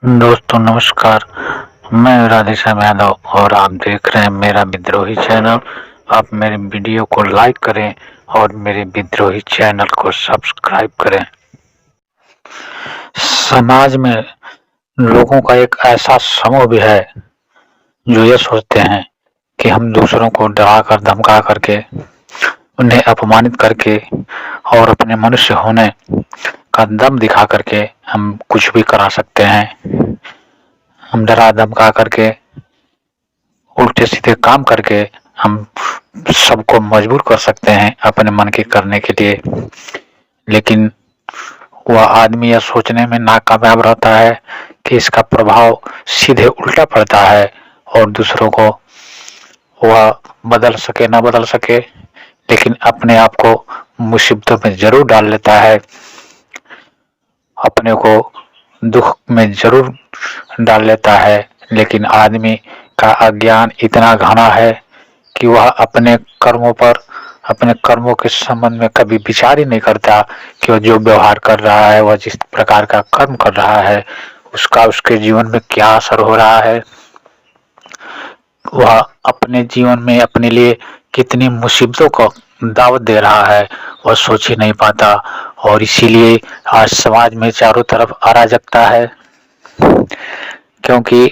दोस्तों नमस्कार। मैं राधेश्याम यादव और आप देख रहे हैं मेरा विद्रोही चैनल। आप मेरे वीडियो को लाइक करें और मेरे विद्रोही चैनल को सब्सक्राइब करें। समाज में लोगों का एक ऐसा समूह भी है जो ये सोचते हैं कि हम दूसरों को डरा कर धमका करके, उन्हें अपमानित करके और अपने मनुष्य होने का दम दिखा करके हम कुछ भी करा सकते हैं। हम डरा धमका करके, उल्टे सीधे काम करके हम सबको मजबूर कर सकते हैं अपने मन के करने के लिए। लेकिन वह आदमी यह सोचने में नाकामयाब रहता है कि इसका प्रभाव सीधे उल्टा पड़ता है और दूसरों को वह बदल सके ना बदल सके, लेकिन अपने आप को मुसीबतों में जरूर डाल लेता है, अपने को दुख में जरूर डाल लेता है। लेकिन आदमी का अज्ञान इतना घना है कि वह अपने कर्मों पर, अपने कर्मों के संबंध में कभी विचार ही नहीं करता कि वह जो व्यवहार कर रहा है, वह जिस प्रकार का कर्म कर रहा है, उसका उसके जीवन में क्या असर हो रहा है, वह अपने जीवन में अपने लिए कितनी मुसीबतों को दावत दे रहा है, वह सोच ही नहीं पाता। और इसीलिए आज समाज में चारों तरफ अराजकता है, क्योंकि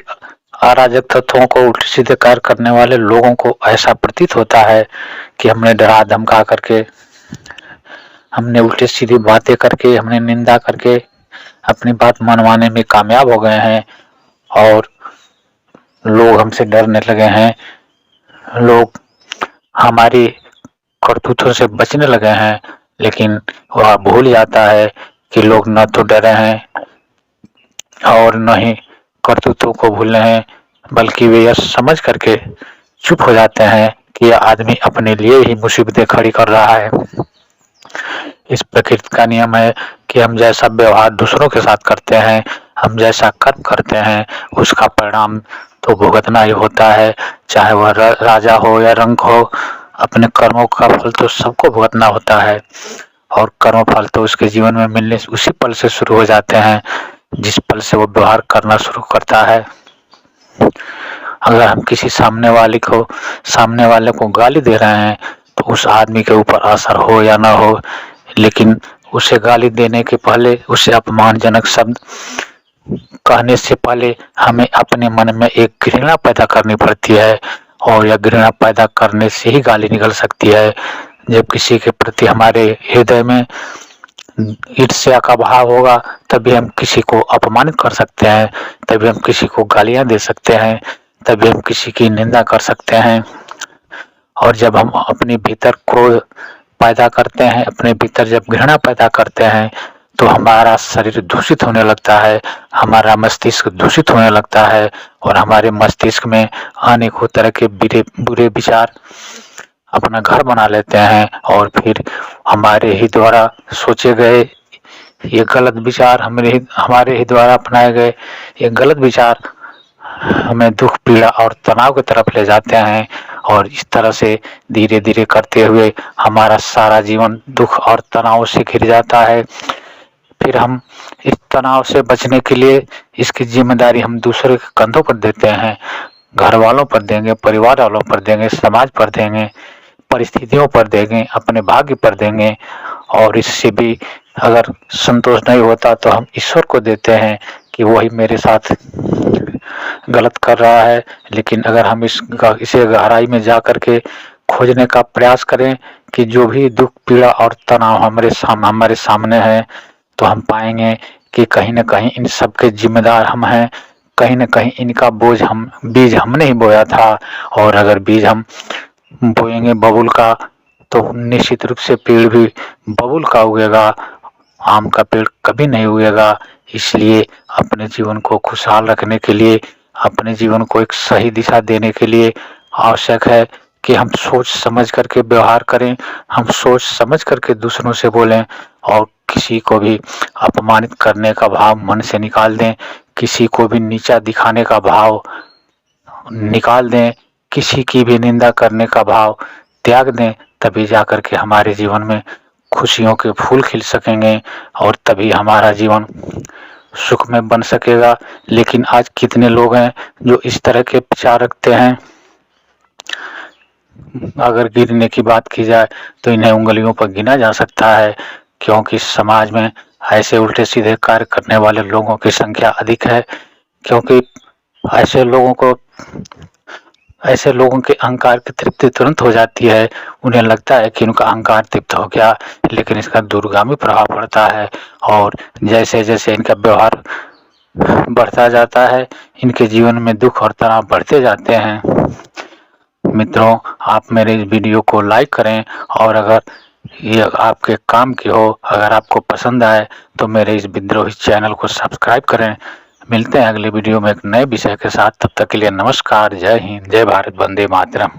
अराजक तत्वों को उल्टे सीधे कार्य करने वाले लोगों को ऐसा प्रतीत होता है कि हमने डरा धमका करके, हमने उल्टे सीधी बातें करके, हमने निंदा करके अपनी बात मनवाने में कामयाब हो गए हैं और लोग हमसे डरने लगे हैं। लोग हमारी करतूतों से बचने लगे हैं, लेकिन वह भूल जाता है कि लोग न तो डरे हैं और न ही करतूतों को भूले हैं, बल्कि वे यह समझ करके चुप हो जाते हैं कि यह आदमी अपने लिए ही मुसीबतें खड़ी कर रहा है। इस प्रकृति का नियम है कि हम जैसा व्यवहार दूसरों के साथ करते हैं, हम जैसा कर्म करते हैं, उसका परिणाम तो भुगतना ही होता है। चाहे वह राजा हो या रंक हो, अपने कर्मों का फल तो सबको भुगतना होता है और कर्म फल तो उसके जीवन में मिलने उसी पल से शुरू हो जाते हैं जिस पल से वो व्यवहार करना शुरू करता है। अगर हम किसी सामने वाले को गाली दे रहे हैं तो उस आदमी के ऊपर असर हो या ना हो, लेकिन उसे गाली देने के पहले, उसे अपमानजनक शब्द कहने से पहले हमें अपने मन में एक घृणा पैदा करनी पड़ती है और यह घृणा पैदा करने से ही गाली निकल सकती है। जब किसी के प्रति हमारे हृदय में ईर्ष्या का भाव होगा तभी हम किसी को अपमानित कर सकते हैं, तभी हम किसी को गालियां दे सकते हैं, तभी हम किसी की निंदा कर सकते हैं। और जब हम अपने भीतर क्रोध पैदा करते हैं, अपने भीतर जब घृणा पैदा करते हैं, तो हमारा शरीर दूषित होने लगता है, हमारा मस्तिष्क दूषित होने लगता है और हमारे मस्तिष्क में अनेकों तरह के बुरे विचार अपना घर बना लेते हैं और फिर हमारे ही द्वारा सोचे गए ये गलत विचार, हमारे ही द्वारा अपनाए गए ये गलत विचार हमें दुख, पीड़ा और तनाव की तरफ ले जाते हैं। और इस तरह से धीरे धीरे करते हुए हमारा सारा जीवन दुख और तनाव से घिर जाता है। फिर हम इस तनाव से बचने के लिए इसकी जिम्मेदारी हम दूसरे के कंधों पर देते हैं, घर वालों पर देंगे, परिवार वालों पर देंगे, समाज पर देंगे, परिस्थितियों पर देंगे, अपने भाग्य पर देंगे। और इससे भी अगर संतोष नहीं होता तो हम ईश्वर को देते हैं कि वही मेरे साथ गलत कर रहा है। लेकिन अगर हम इसे गहराई में जा करके खोजने का प्रयास करें कि जो भी दुख, पीड़ा और तनाव हमारे सामने है, तो हम पाएंगे कि कहीं न कहीं इन सब के जिम्मेदार हम हैं, कहीं न कहीं इनका बीज हमने ही बोया था। और अगर बीज हम बोएंगे बबूल का तो निश्चित रूप से पेड़ भी बबूल का उगेगा, आम का पेड़ कभी नहीं उगेगा। इसलिए अपने जीवन को खुशहाल रखने के लिए, अपने जीवन को एक सही दिशा देने के लिए आवश्यक है कि हम सोच समझ करके व्यवहार करें, हम सोच समझ करके दूसरों से बोलें और किसी को भी अपमानित करने का भाव मन से निकाल दें, किसी को भी नीचा दिखाने का भाव निकाल दें, किसी की भी निंदा करने का भाव त्याग दें। तभी जाकर के हमारे जीवन में खुशियों के फूल खिल सकेंगे और तभी हमारा जीवन सुख में बन सकेगा। लेकिन आज कितने लोग हैं जो इस तरह के विचार रखते हैं। अगर गिनने की बात की जाए तो इन्हें उंगलियों पर गिना जा सकता है, क्योंकि समाज में ऐसे उल्टे सीधे कार्य करने वाले लोगों की संख्या अधिक है। क्योंकि ऐसे लोगों के अहंकार की तृप्ति तुरंत हो जाती है। उन्हें लगता है कि उनका अहंकार तृप्त हो गया, लेकिन इसका दूरगामी प्रभाव पड़ता है। और जैसे जैसे इनका व्यवहार बढ़ता जाता है, इनके जीवन में दुख और तनाव बढ़ते जाते हैं। मित्रों, आप मेरे इस वीडियो को लाइक करें, और अगर ये आपके काम की हो, अगर आपको पसंद आए तो मेरे इस विद्रोही चैनल को सब्सक्राइब करें। मिलते हैं अगले वीडियो में एक नए विषय के साथ। तब तक के लिए नमस्कार, जय हिंद, जय भारत, वंदे मातरम।